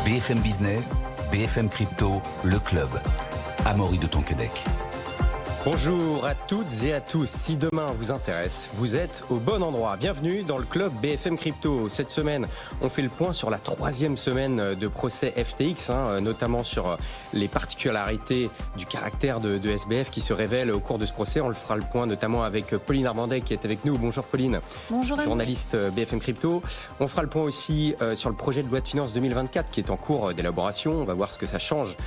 BFM Business, BFM Crypto, le club. Amaury de Tonquédec. Bonjour à toutes et à tous. Si demain vous intéresse, vous êtes au bon endroit. Bienvenue dans le club BFM Crypto. Cette semaine, on fait le point sur la 3e semaine de procès FTX, notamment sur les particularités du caractère de SBF qui se révèlent au cours de ce procès. On le fera le point notamment avec Pauline Armandet qui est avec nous. Bonjour Pauline. Bonjour. Journaliste BFM Crypto. On fera le point aussi sur le projet de loi de finances 2024 qui est en cours d'élaboration. On va voir ce que ça change,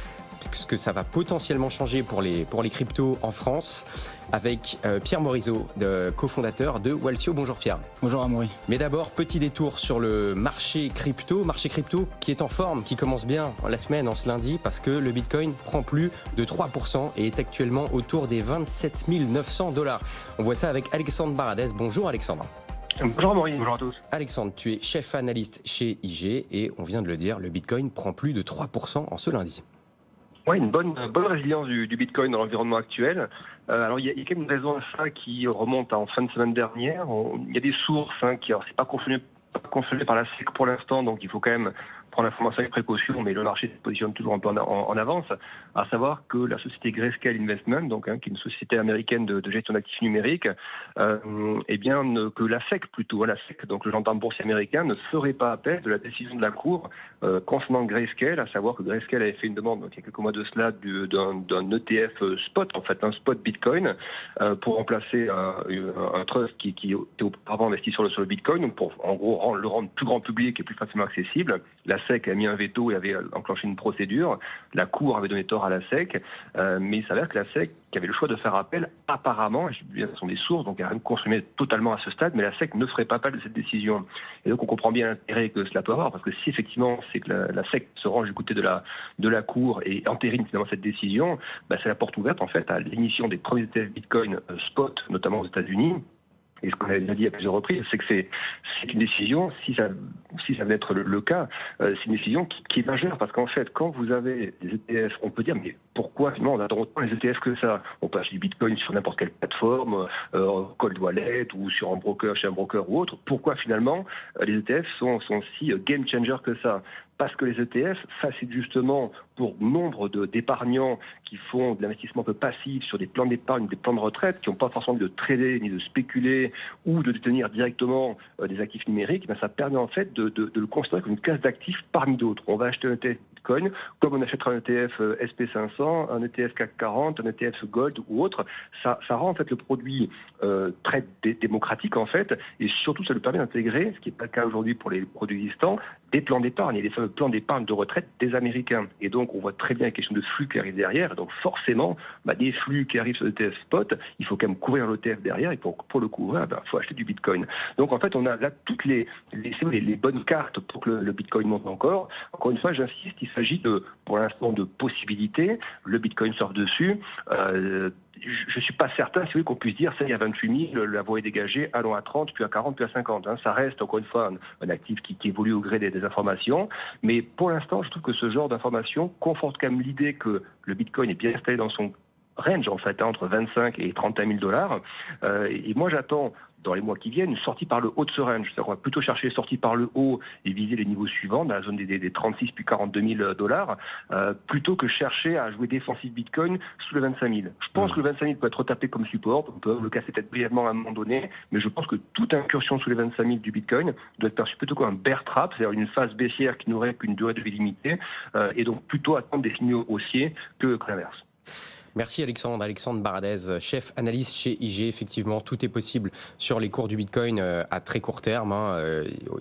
ce que ça va potentiellement changer pour les cryptos en France, avec Pierre Morisot, cofondateur de Walsio. Bonjour Pierre. Bonjour Amaury. Mais d'abord, petit détour sur le marché crypto qui est en forme, qui commence bien la semaine, en ce lundi, parce que le Bitcoin prend plus de 3% et est actuellement autour des 27 900 $. On voit ça avec Alexandre Baradez. Bonjour Alexandre. Bonjour Maurice, bonjour à tous. Alexandre, tu es chef analyste chez IG et on vient de le dire, le Bitcoin prend plus de 3% en ce lundi. Oui, une bonne résilience du Bitcoin dans l'environnement actuel. Alors il y a quand même une raison à ça qui remonte en fin de semaine dernière. Il y a des sources qui, alors c'est pas confirmé par la SEC pour l'instant, donc il faut quand même prendre l'information avec précaution, mais le marché se positionne toujours un peu en avance, à savoir que la société Grayscale Investment, donc qui est une société américaine de gestion d'actifs numériques, que la SEC plutôt, la SEC, donc le gendarme boursier américain, ne ferait pas appel de la décision de la Cour concernant Grayscale, à savoir que Grayscale avait fait une demande il y a quelques mois de cela d'un ETF spot, en fait un spot Bitcoin, pour remplacer un trust qui était auparavant investi sur le Bitcoin, donc pour en gros le rendre plus grand public et plus facilement accessible. La SEC a mis un veto et avait enclenché une procédure. La Cour avait donné tort à la SEC, mais il s'avère que la SEC avait le choix de faire appel, apparemment, ce sont des sources, donc il n'y a rien de confirmé totalement à ce stade, mais la SEC ne ferait pas appel de cette décision. Et donc on comprend bien l'intérêt que cela peut avoir, parce que si effectivement c'est que la SEC se range du côté de la Cour et entérine finalement cette décision, c'est la porte ouverte en fait à l'émission des premiers ETF Bitcoin spot, notamment aux États-Unis. Et ce qu'on a déjà dit à plusieurs reprises, c'est que c'est une décision, si ça venait être le cas, c'est une décision qui est majeure, parce qu'en fait, quand vous avez des ETF, on peut dire, mais pourquoi finalement on attend autant les ETF que ça? On peut acheter du Bitcoin sur n'importe quelle plateforme, Cold Wallet ou sur un broker, chez un broker ou autre. Pourquoi finalement les ETF sont si game changer que ça? Parce que les ETF facilitent justement pour nombre d'épargnants qui font de l'investissement un peu passif sur des plans d'épargne, des plans de retraite, qui n'ont pas forcément envie de trader ni de spéculer ou de détenir directement des actifs numériques, ça permet en fait de le considérer comme une classe d'actifs parmi d'autres. On va acheter un ETF Bitcoin comme on achètera un ETF SP500, un ETF CAC 40, un ETF Gold ou autre. Ça rend en fait le produit très démocratique en fait, et surtout ça lui permet d'intégrer, ce qui n'est pas le cas aujourd'hui pour les produits existants, des plans d'épargne et les fameux plans d'épargne de retraite des Américains. Et donc on voit très bien la question de flux qui arrive derrière, et donc forcément des flux qui arrivent sur l'ETF spot, il faut quand même couvrir l'ETF derrière, et pour le couvrir, il faut acheter du Bitcoin. Donc en fait on a là toutes les bonnes cartes pour que le Bitcoin monte encore. Encore une fois, j'insiste, il s'agit pour l'instant de possibilités. Le Bitcoin sort dessus. Je ne suis pas certain, c'est vrai qu'on puisse dire, ça y a 28 000, la voie est dégagée, allons à 30, puis à 40, puis à 50. Ça reste, encore une fois, un actif qui évolue au gré des informations. Mais pour l'instant, je trouve que ce genre d'information conforte quand même l'idée que le Bitcoin est bien installé dans son range, en fait, entre 25 et 31 000 $. Et moi, j'attends, dans les mois qui viennent, une sortie par le haut de ce range. C'est-à-dire qu'on va plutôt chercher une sortie par le haut et viser les niveaux suivants, dans la zone des 36 puis 42 000 $, plutôt que chercher à jouer défensif Bitcoin sous le 25 000. Je pense que le 25 000 peut être retapé comme support, on peut le casser peut-être brièvement à un moment donné, mais je pense que toute incursion sous les 25 000 du Bitcoin doit être perçue plutôt comme un bear trap, c'est-à-dire une phase baissière qui n'aurait qu'une durée de vie limitée, et donc plutôt attendre des signaux haussiers que l'inverse. Merci Alexandre. Alexandre Baradez, chef analyste chez IG. Effectivement, tout est possible sur les cours du Bitcoin à très court terme.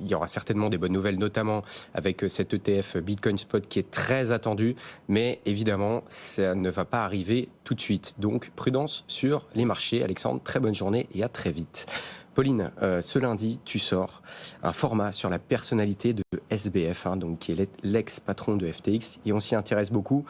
Il y aura certainement des bonnes nouvelles, notamment avec cet ETF Bitcoin Spot qui est très attendu. Mais évidemment, ça ne va pas arriver tout de suite. Donc, prudence sur les marchés. Alexandre, très bonne journée et à très vite. Pauline, ce lundi, tu sors un format sur la personnalité de SBF, donc qui est l'ex-patron de FTX. Et on s'y intéresse beaucoup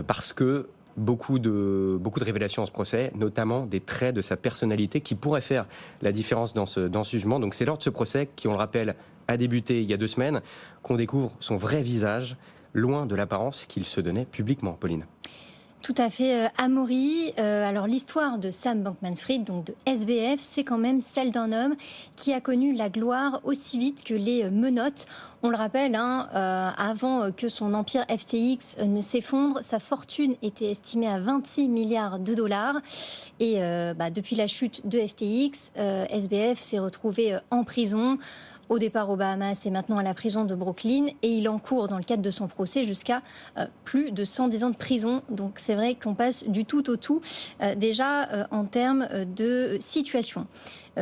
parce que beaucoup de révélations dans ce procès, notamment des traits de sa personnalité qui pourraient faire la différence dans ce jugement. Donc c'est lors de ce procès qui, on le rappelle, a débuté il y a 2 semaines, qu'on découvre son vrai visage, loin de l'apparence qu'il se donnait publiquement, Pauline. Tout à fait, Amaury. Alors l'histoire de Sam Bankman-Fried, donc de SBF, c'est quand même celle d'un homme qui a connu la gloire aussi vite que les menottes. On le rappelle, avant que son empire FTX ne s'effondre, sa fortune était estimée à 26 milliards de dollars. Et depuis la chute de FTX, SBF s'est retrouvé en prison. Au départ aux Bahamas et maintenant à la prison de Brooklyn. Et il encourt, dans le cadre de son procès, jusqu'à plus de 110 ans de prison. Donc c'est vrai qu'on passe du tout au tout, déjà en termes de situation.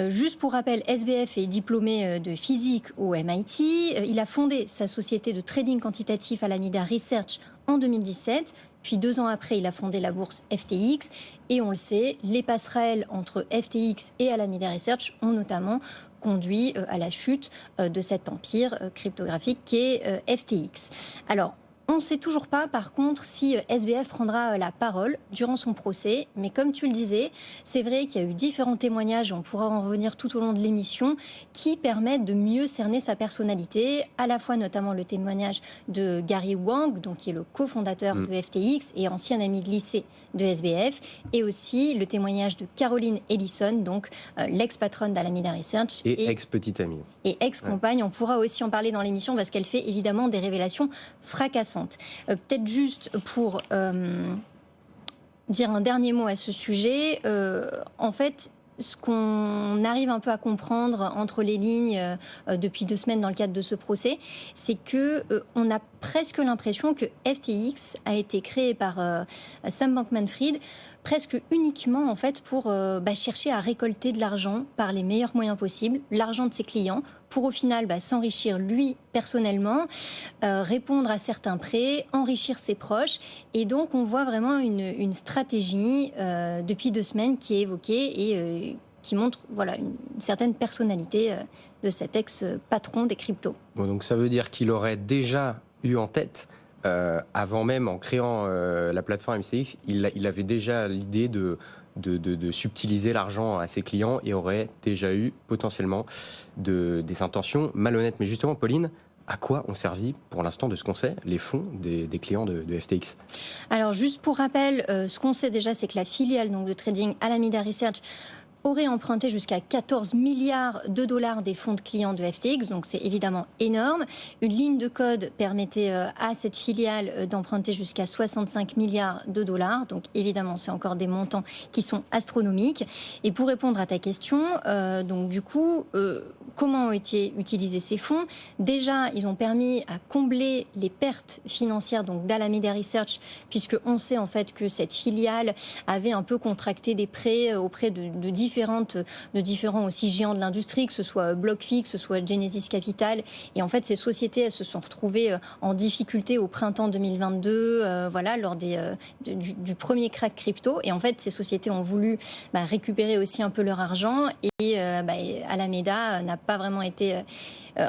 Juste pour rappel, SBF est diplômé de physique au MIT. Il a fondé sa société de trading quantitatif Alameda Research en 2017. Puis 2 ans après, il a fondé la bourse FTX. Et on le sait, les passerelles entre FTX et Alameda Research ont notamment conduit à la chute de cet empire cryptographique qui est FTX. Alors, on ne sait toujours pas, par contre, si SBF prendra la parole durant son procès. Mais comme tu le disais, c'est vrai qu'il y a eu différents témoignages, on pourra en revenir tout au long de l'émission, qui permettent de mieux cerner sa personnalité. À la fois, notamment, le témoignage de Gary Wang, donc, qui est le cofondateur de FTX et ancien ami de lycée de SBF. Et aussi le témoignage de Caroline Ellison, donc l'ex-patronne d'Alameda Research. Et ex-petite amie. Et ex-compagne. On pourra aussi en parler dans l'émission parce qu'elle fait évidemment des révélations fracassantes. Peut-être juste pour dire un dernier mot à ce sujet, en fait, ce qu'on arrive un peu à comprendre entre les lignes depuis 2 semaines dans le cadre de ce procès, c'est que on a presque l'impression que FTX a été créé par Sam Bankman-Fried presque uniquement en fait pour chercher à récolter de l'argent par les meilleurs moyens possibles, l'argent de ses clients, pour au final s'enrichir lui personnellement, répondre à certains prêts, enrichir ses proches. Et donc on voit vraiment une stratégie depuis 2 semaines qui est évoquée et qui montre une certaine personnalité de cet ex-patron des cryptos. Bon, donc ça veut dire qu'il aurait déjà eu en tête, avant même en créant la plateforme FTX, il avait déjà l'idée de subtiliser l'argent à ses clients et aurait déjà eu potentiellement des intentions malhonnêtes. Mais justement, Pauline, à quoi ont servi, pour l'instant, de ce qu'on sait, les fonds des clients de FTX? Alors, juste pour rappel, ce qu'on sait déjà, c'est que la filiale de trading Alameda Research aurait emprunté jusqu'à 14 milliards de dollars des fonds de clients de FTX, donc c'est évidemment énorme. Une ligne de code permettait à cette filiale d'emprunter jusqu'à 65 milliards de dollars, donc évidemment c'est encore des montants qui sont astronomiques. Et pour répondre à ta question, donc du coup, comment ont été utilisés ces fonds? Déjà, ils ont permis à combler les pertes financières d'Alameda Research, puisque on sait en fait que cette filiale avait un peu contracté des prêts auprès de différents aussi géants de l'industrie, que ce soit BlockFi, que ce soit Genesis Capital. Et en fait, ces sociétés, elles se sont retrouvées en difficulté au printemps 2022, lors du premier crack crypto. Et en fait, ces sociétés ont voulu récupérer aussi un peu leur argent. Et Alameda n'a pas vraiment été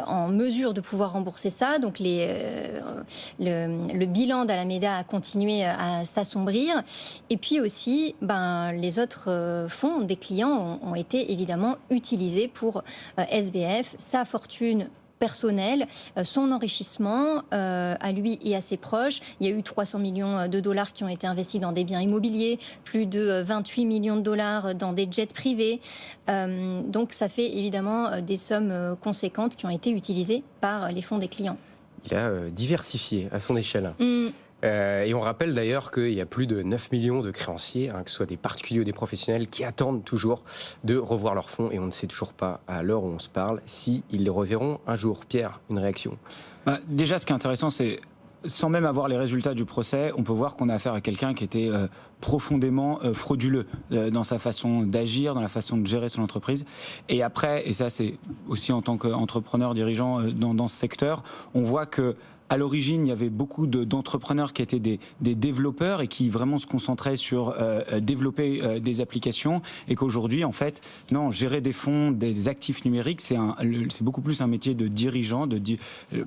en mesure de pouvoir rembourser ça. Donc le bilan d'Alameda a continué à s'assombrir. Et puis aussi, les autres fonds des clients ont été évidemment utilisés pour SBF, sa fortune personnel, son enrichissement à lui et à ses proches. Il y a eu 300 millions de dollars qui ont été investis dans des biens immobiliers, plus de 28 millions de dollars dans des jets privés. Donc ça fait évidemment des sommes conséquentes qui ont été utilisées par les fonds des clients. Il a diversifié à son échelle. Et on rappelle d'ailleurs qu'il y a plus de 9 millions de créanciers, que ce soit des particuliers ou des professionnels, qui attendent toujours de revoir leurs fonds. Et on ne sait toujours pas, à l'heure où on se parle, s'ils les reverront un jour. Pierre, une réaction? Déjà, ce qui est intéressant, c'est, sans même avoir les résultats du procès, on peut voir qu'on a affaire à quelqu'un qui était profondément frauduleux dans sa façon d'agir, dans la façon de gérer son entreprise. Et après, et ça c'est aussi en tant qu'entrepreneur dirigeant dans ce secteur, on voit que à l'origine, il y avait beaucoup d'entrepreneurs qui étaient des développeurs et qui vraiment se concentraient sur développer des applications, et qu'aujourd'hui, en fait, non, gérer des fonds, des actifs numériques, c'est beaucoup plus un métier de dirigeant,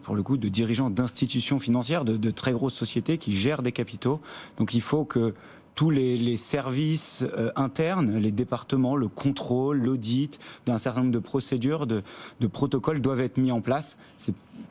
pour le coup, de dirigeant d'institutions financières, de très grosses sociétés qui gèrent des capitaux. Donc il faut que tous les services internes, les départements, le contrôle, l'audit, d'un certain nombre de procédures, de protocoles doivent être mis en place.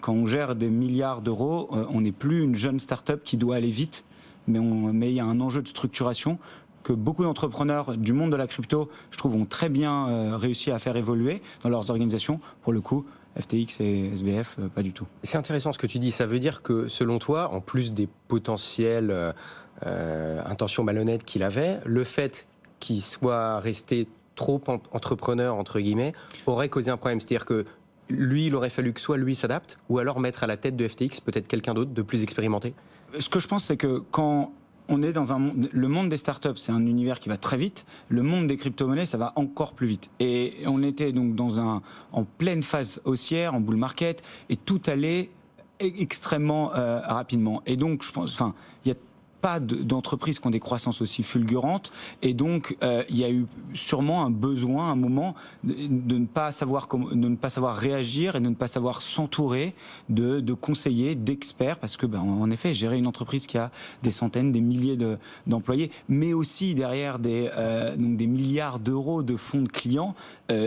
Quand on gère des milliards d'euros, on n'est plus une jeune start-up qui doit aller vite. mais il y a un enjeu de structuration que beaucoup d'entrepreneurs du monde de la crypto, je trouve, ont très bien réussi à faire évoluer dans leurs organisations. Pour le coup, FTX et SBF, pas du tout. C'est intéressant ce que tu dis. Ça veut dire que, selon toi, en plus des potentielles intentions malhonnêtes qu'il avait, le fait qu'il soit resté trop entrepreneur, entre guillemets, aurait causé un problème. C'est-à-dire que lui, il aurait fallu que soit lui s'adapte, ou alors mettre à la tête de FTX peut-être quelqu'un d'autre de plus expérimenté. Ce que je pense, c'est que quand on est dans le monde des startups, c'est un univers qui va très vite. Le monde des crypto-monnaies, ça va encore plus vite. Et on était donc en pleine phase haussière, en bull market, et tout allait extrêmement rapidement. Et donc, je pense, il y a pas d'entreprises qui ont des croissances aussi fulgurantes, et donc il y a eu sûrement un besoin, un moment, de ne pas savoir réagir et de ne pas savoir s'entourer de conseillers, d'experts, parce que en effet, gérer une entreprise qui a des centaines, des milliers d'employés, mais aussi derrière donc des milliards d'euros de fonds de clients,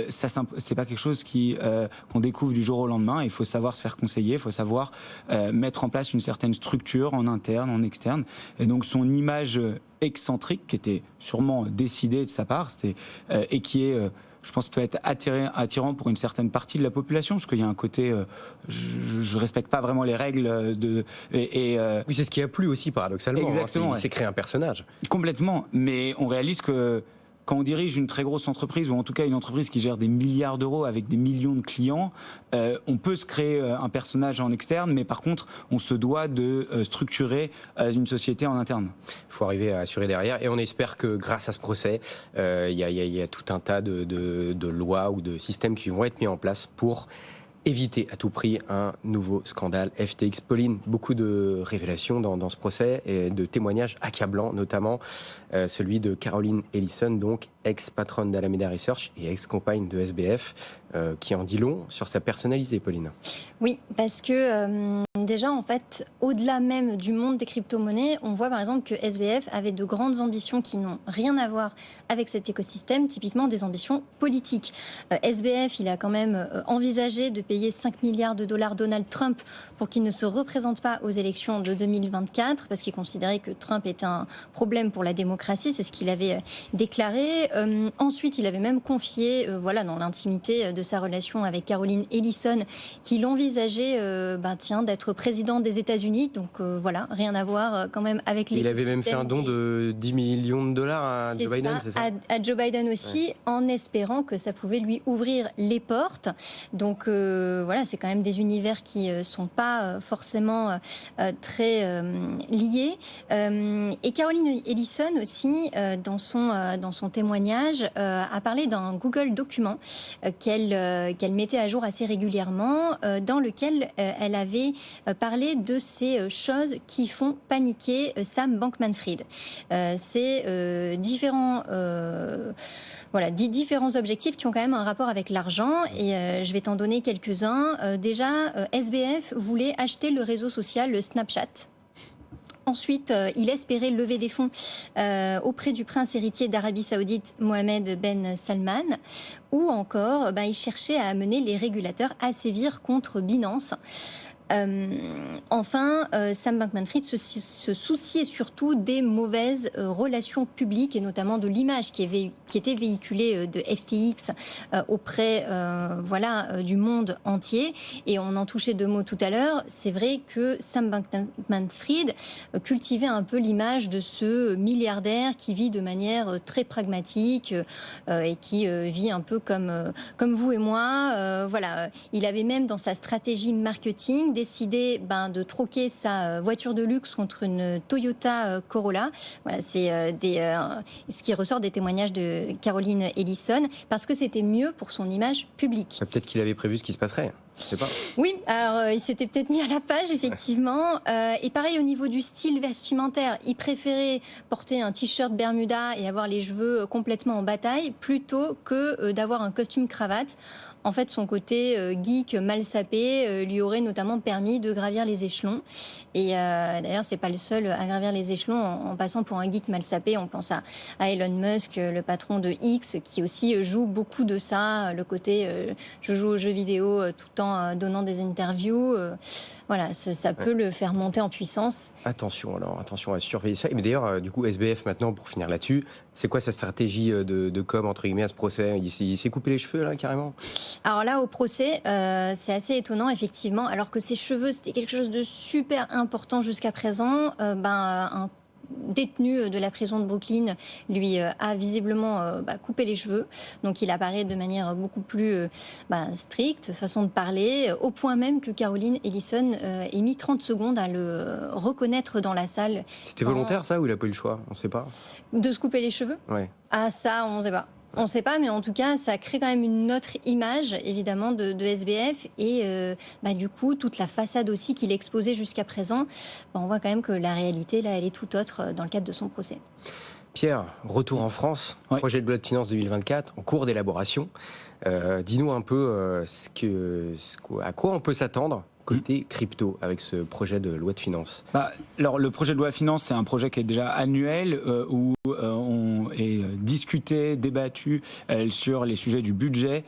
ça c'est pas quelque chose qu'on découvre du jour au lendemain. Il faut savoir se faire conseiller, il faut savoir mettre en place une certaine structure en interne, en externe. Et donc son image excentrique, qui était sûrement décidée de sa part, et qui est, je pense, peut être attirant pour une certaine partie de la population, parce qu'il y a un côté, je respecte pas vraiment les règles Oui, c'est ce qui a plu aussi, paradoxalement. Exactement. Il s'est créé un personnage. Complètement, mais on réalise que quand on dirige une très grosse entreprise, ou en tout cas une entreprise qui gère des milliards d'euros avec des millions de clients, on peut se créer un personnage en externe, mais par contre, on se doit de structurer une société en interne. Il faut arriver à assurer derrière, et on espère que grâce à ce procès, il y a tout un tas de lois ou de systèmes qui vont être mis en place pour éviter à tout prix un nouveau scandale FTX. Pauline, beaucoup de révélations dans ce procès et de témoignages accablants, notamment celui de Caroline Ellison, donc ex-patronne d'Alameda Research et ex-compagne de SBF, qui en dit long sur sa personnalité, Pauline. Oui, parce que déjà, en fait, au-delà même du monde des crypto-monnaies, on voit par exemple que SBF avait de grandes ambitions qui n'ont rien à voir avec cet écosystème, typiquement des ambitions politiques. SBF, il a quand même envisagé de payer 5 milliards de dollars Donald Trump pour qu'il ne se représente pas aux élections de 2024, parce qu'il considérait que Trump était un problème pour la démocratie, c'est ce qu'il avait déclaré. Ensuite, il avait même confié, dans l'intimité de sa relation avec Caroline Ellison, qu'il envisageait d'être président des États-Unis. Donc rien à voir quand même avec les. Il avait même fait un don de 10 millions de dollars à Joe Biden, c'est ça ? À Joe Biden aussi, ouais. En espérant que ça pouvait lui ouvrir les portes. Donc c'est quand même des univers qui sont pas forcément très liés. Et Caroline Ellison aussi, dans son témoignage, a parlé d'un Google document qu'elle mettait à jour assez régulièrement, dans lequel elle avait parlé de ces choses qui font paniquer Sam Bankman-Fried. C'est différents objectifs qui ont quand même un rapport avec l'argent, et je vais t'en donner quelques-uns. Déjà, SBF voulait acheter le réseau social Snapchat. Ensuite, il espérait lever des fonds auprès du prince héritier d'Arabie Saoudite, Mohamed Ben Salman, ou encore, il cherchait à amener les régulateurs à sévir contre Binance. Enfin, Sam Bankman-Fried se souciait surtout des mauvaises relations publiques, et notamment de l'image qui était véhiculée de FTX auprès du monde entier. Et on en touchait deux mots tout à l'heure. C'est vrai que Sam Bankman-Fried cultivait un peu l'image de ce milliardaire qui vit de manière très pragmatique et qui vit un peu comme vous et moi. Il avait même dans sa stratégie marketing décidé de troquer sa voiture de luxe contre une Toyota Corolla. C'est ce qui ressort des témoignages de Caroline Ellison, parce que c'était mieux pour son image publique. Peut-être qu'il avait prévu ce qui se passerait. Je sais pas. Oui, alors il s'était peut-être mis à la page, effectivement. Et pareil au niveau du style vestimentaire, il préférait porter un t-shirt Bermuda et avoir les cheveux complètement en bataille, plutôt que d'avoir un costume cravate. En fait, son côté geek mal sapé lui aurait notamment permis de gravir les échelons. Et d'ailleurs, c'est pas le seul à gravir les échelons en passant pour un geek mal sapé. On pense à Elon Musk, le patron de X, qui aussi joue beaucoup de ça, le côté je joue aux jeux vidéo tout en donnant des interviews. Voilà, ça peut le faire monter en puissance. Attention à surveiller ça. Mais d'ailleurs, du coup, SBF maintenant, pour finir là-dessus, c'est quoi sa stratégie de com entre guillemets à ce procès? Il s'est coupé les cheveux là carrément? Alors là, au procès, c'est assez étonnant effectivement. Alors que ses cheveux, c'était quelque chose de super important jusqu'à présent. Un détenu de la prison de Brooklyn lui a visiblement coupé les cheveux. Donc il apparaît de manière beaucoup plus stricte, façon de parler, au point même que Caroline Ellison ait mis 30 secondes à le reconnaître dans la salle. C'était volontaire ça ou il a pas eu le choix? On ne sait pas. De se couper les cheveux? Ouais. Ah ça, on ne sait pas. On ne sait pas, mais en tout cas, ça crée quand même une autre image, évidemment, de SBF. Et du coup, toute la façade aussi qu'il exposait jusqu'à présent, on voit quand même que la réalité, là, elle est tout autre dans le cadre de son procès. Pierre, retour en France, projet de loi de finances 2024, en cours d'élaboration. Dis-nous un peu à quoi on peut s'attendre côté crypto avec ce projet de loi de finances. Alors le projet de loi de finances, c'est un projet qui est déjà annuel où on est discuté, débattu sur les sujets du budget,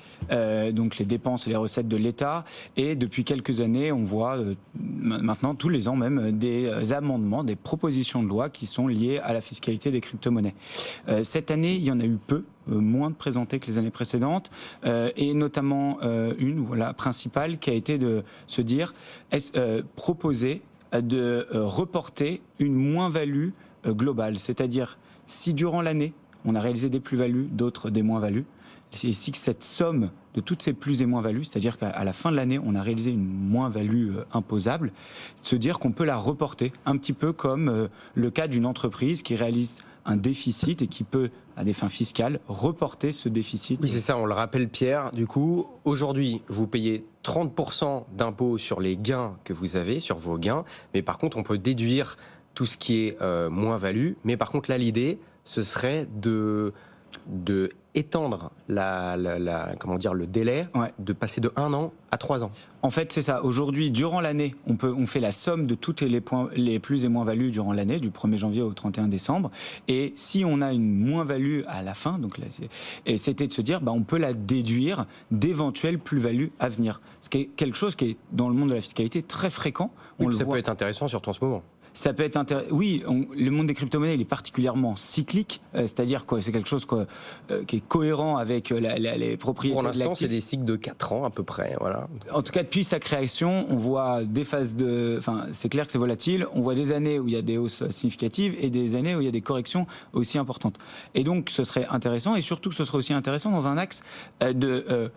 donc les dépenses et les recettes de l'État. Et depuis quelques années, on voit maintenant tous les ans même des amendements, des propositions de loi qui sont liées à la fiscalité des crypto-monnaies. Cette année, il y en a eu peu. Moins de présentées que les années précédentes, et notamment une principale qui a été de se dire proposer de reporter une moins-value globale, c'est-à-dire si durant l'année on a réalisé des plus-values, d'autres des moins-values, et si cette somme de toutes ces plus et moins-values, c'est-à-dire qu'à la fin de l'année on a réalisé une moins-value imposable, se dire qu'on peut la reporter, un petit peu comme le cas d'une entreprise qui réalise un déficit et qui peut, à des fins fiscales, reporter ce déficit. Oui, c'est ça, on le rappelle Pierre. Du coup, aujourd'hui, vous payez 30% d'impôts sur les gains que vous avez, sur vos gains, mais par contre, on peut déduire tout ce qui est moins-value. Mais par contre, là, l'idée, ce serait de étendre le délai, de passer de 1 an à 3 ans. En fait, c'est ça. Aujourd'hui, durant l'année, on fait la somme de toutes les plus et moins-values durant l'année, du 1er janvier au 31 décembre. Et si on a une moins-value à la fin, donc là, c'était de se dire, on peut la déduire d'éventuelles plus-values à venir. Ce qui est quelque chose qui est, dans le monde de la fiscalité, très fréquent. Ça peut être intéressant, surtout en ce moment. Ça peut être le monde des crypto-monnaies, il est particulièrement cyclique, c'est-à-dire que c'est quelque chose qui est cohérent avec les propriétés. Pour l'instant, c'est des cycles de 4 ans à peu près. Voilà. En tout cas, depuis sa création, on voit des phases c'est clair que c'est volatile. On voit des années où il y a des hausses significatives et des années où il y a des corrections aussi importantes. Et donc, ce serait intéressant, et surtout que ce serait aussi intéressant dans un axe de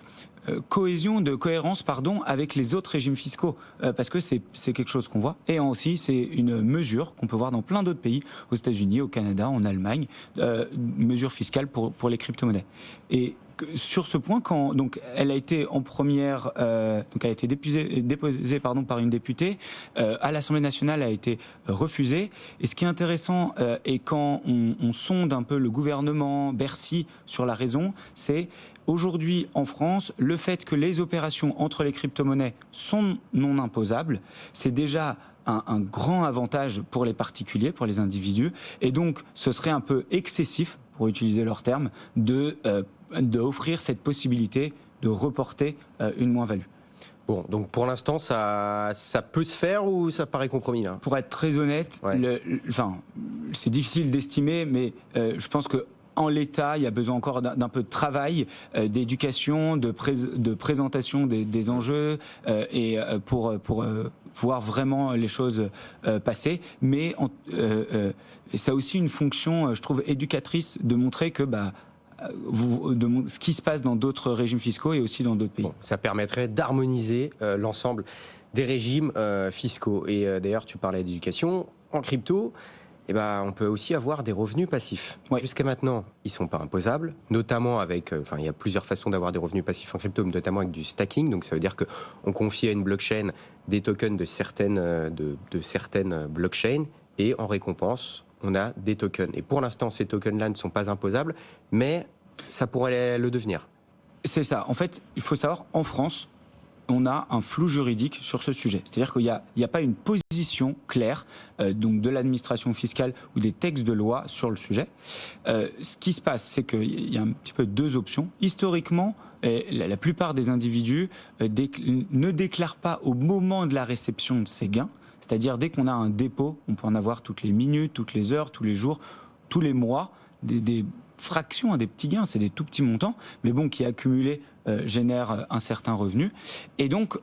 cohérence avec les autres régimes fiscaux, parce que c'est quelque chose qu'on voit, et aussi c'est une mesure qu'on peut voir dans plein d'autres pays, aux États-Unis, au Canada, en Allemagne, une mesure fiscale pour les crypto-monnaies. Et sur ce point, elle a été en première, donc elle a été déposée par une députée, à l'Assemblée nationale, a été refusée. Et ce qui est intéressant, et quand on sonde un peu le gouvernement, Bercy, sur la raison, c'est aujourd'hui en France, le fait que les opérations entre les crypto-monnaies sont non imposables, c'est déjà un grand avantage pour les particuliers, pour les individus. Et donc, ce serait un peu excessif, pour utiliser leur terme, d'offrir cette possibilité de reporter une moins-value. Bon, donc pour l'instant, ça peut se faire ou ça paraît compromis là? Pour être très honnête, c'est difficile d'estimer, mais je pense que en l'état, il y a besoin encore d'un peu de travail, d'éducation, de présentation des enjeux, et pour voir vraiment les choses passer. Mais ça a aussi une fonction, je trouve, éducatrice de montrer que ce qui se passe dans d'autres régimes fiscaux et aussi dans d'autres pays. Bon, ça permettrait d'harmoniser l'ensemble des régimes fiscaux. Et d'ailleurs, tu parlais d'éducation. En crypto, on peut aussi avoir des revenus passifs. Ouais. Jusqu'à maintenant, ils ne sont pas imposables, notamment avec... il y a plusieurs façons d'avoir des revenus passifs en crypto, notamment avec du stacking. Donc ça veut dire qu'on confie à une blockchain des tokens de certaines blockchains, et en récompense, on a des tokens. Et pour l'instant, ces tokens-là ne sont pas imposables, mais ça pourrait le devenir. C'est ça. En fait, il faut savoir, en France, on a un flou juridique sur ce sujet. C'est-à-dire qu'il n'y a pas une position claire donc de l'administration fiscale ou des textes de loi sur le sujet. Ce qui se passe, c'est qu'il y a un petit peu deux options. Historiquement, la plupart des individus ne déclarent pas au moment de la réception de ces gains. C'est-à-dire dès qu'on a un dépôt, on peut en avoir toutes les minutes, toutes les heures, tous les jours, tous les mois, des fractions, des petits gains, c'est des tout petits montants, mais bon, qui accumulés génèrent un certain revenu. Et donc,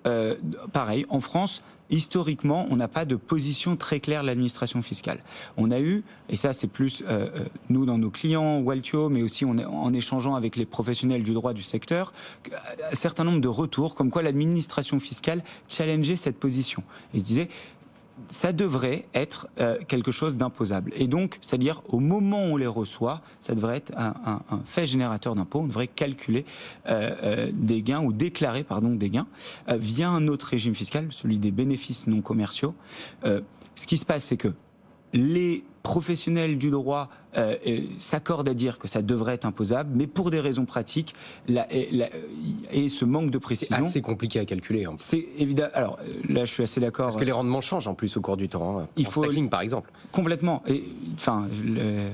pareil, en France, historiquement, on n'a pas de position très claire de l'administration fiscale. On a eu, et ça c'est plus nous dans nos clients, Waltio, mais aussi en échangeant avec les professionnels du droit du secteur, un certain nombre de retours comme quoi l'administration fiscale challengeait cette position. Et se disait, ça devrait être quelque chose d'imposable. Et donc, c'est-à-dire, au moment où on les reçoit, ça devrait être un fait générateur d'impôts. On devrait calculer des gains ou déclarer des gains via un autre régime fiscal, celui des bénéfices non commerciaux. Ce qui se passe, c'est que les professionnels du droit s'accordent à dire que ça devrait être imposable, mais pour des raisons pratiques, et ce manque de précision... C'est assez compliqué à calculer. Hein. C'est évident. Alors là, je suis assez d'accord. Parce que les rendements changent en plus au cours du temps. Hein. Il faut stacking, par exemple. Complètement. Et, enfin,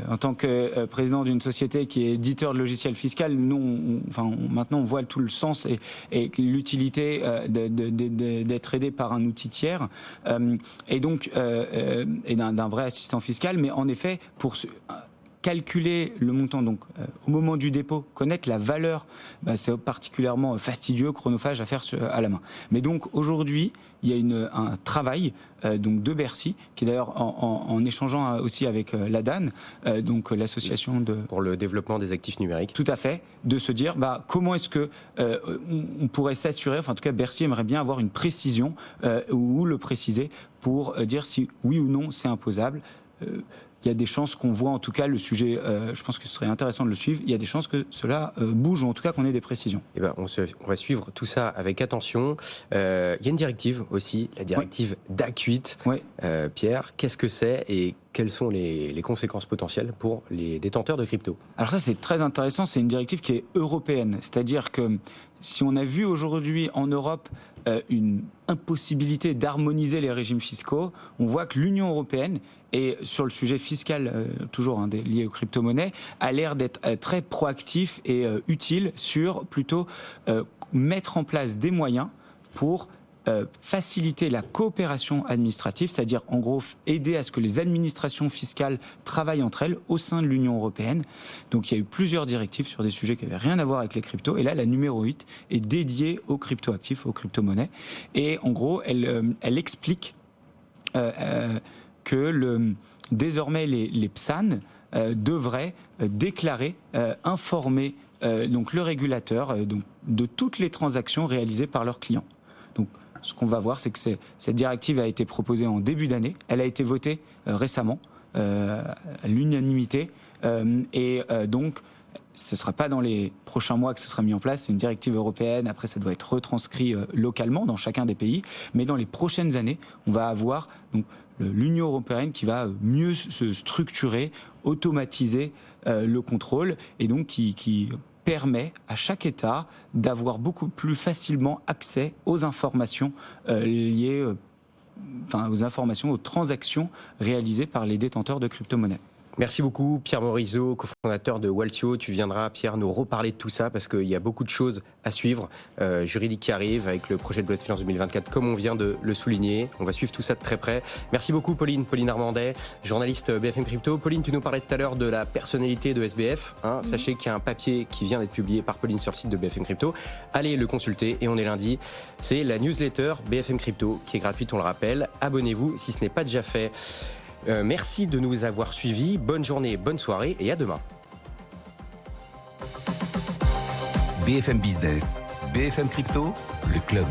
en tant que président d'une société qui est éditeur de logiciels fiscaux, nous, maintenant, on voit tout le sens et l'utilité d'être aidé par un outil tiers et donc et d'un vrai assistant fiscal. Mais en effet, pour calculer le montant, donc au moment du dépôt, connaître la valeur, c'est particulièrement fastidieux, chronophage à faire à la main. Mais donc aujourd'hui, il y a un travail donc de Bercy, qui est d'ailleurs en échangeant aussi avec l'ADAN, donc l'association pour le développement des actifs numériques. Tout à fait, de se dire comment est-ce que on pourrait s'assurer, enfin en tout cas Bercy aimerait bien avoir une précision ou le préciser pour dire si oui ou non c'est imposable. Il y a des chances qu'on voit en tout cas le sujet, je pense que ce serait intéressant de le suivre, il y a des chances que cela bouge ou en tout cas qu'on ait des précisions. Eh ben, on va suivre tout ça avec attention. Il y a une directive aussi, la directive DAC8. Oui. Pierre, qu'est-ce que c'est et quelles sont les conséquences potentielles pour les détenteurs de crypto? Alors ça c'est très intéressant, c'est une directive qui est européenne, c'est-à-dire que si on a vu aujourd'hui en Europe une impossibilité d'harmoniser les régimes fiscaux, on voit que l'Union européenne, et sur le sujet fiscal, toujours lié aux crypto-monnaies, a l'air d'être très proactif et utile sur plutôt mettre en place des moyens pour faciliter la coopération administrative, c'est-à-dire en gros aider à ce que les administrations fiscales travaillent entre elles au sein de l'Union européenne. Donc il y a eu plusieurs directives sur des sujets qui n'avaient rien à voir avec les cryptos, et là la numéro 8 est dédiée aux crypto-actifs, aux crypto-monnaies, et en gros elle explique que désormais les PSAN devraient déclarer, informer donc le régulateur de toutes les transactions réalisées par leurs clients. Donc ce qu'on va voir, c'est que cette directive a été proposée en début d'année, elle a été votée récemment à l'unanimité et donc ce ne sera pas dans les prochains mois que ce sera mis en place, c'est une directive européenne, après ça doit être retranscrit localement dans chacun des pays, mais dans les prochaines années, on va avoir donc l'Union européenne qui va mieux se structurer, automatiser le contrôle et donc qui permet à chaque État d'avoir beaucoup plus facilement accès aux informations liées, aux transactions réalisées par les détenteurs de crypto-monnaies. Merci beaucoup Pierre Morisot, cofondateur de Waltio. Tu viendras, Pierre, nous reparler de tout ça parce qu'il y a beaucoup de choses à suivre, juridiques qui arrivent avec le projet de loi de finances 2024, comme on vient de le souligner. On va suivre tout ça de très près. Merci beaucoup Pauline Armandet, journaliste BFM Crypto. Pauline, tu nous parlais tout à l'heure de la personnalité de SBF. Sachez qu'il y a un papier qui vient d'être publié par Pauline sur le site de BFM Crypto. Allez le consulter et on est lundi. C'est la newsletter BFM Crypto qui est gratuite, on le rappelle. Abonnez-vous si ce n'est pas déjà fait. Merci de nous avoir suivis. Bonne journée, bonne soirée et à demain. BFM Business, BFM Crypto, le club.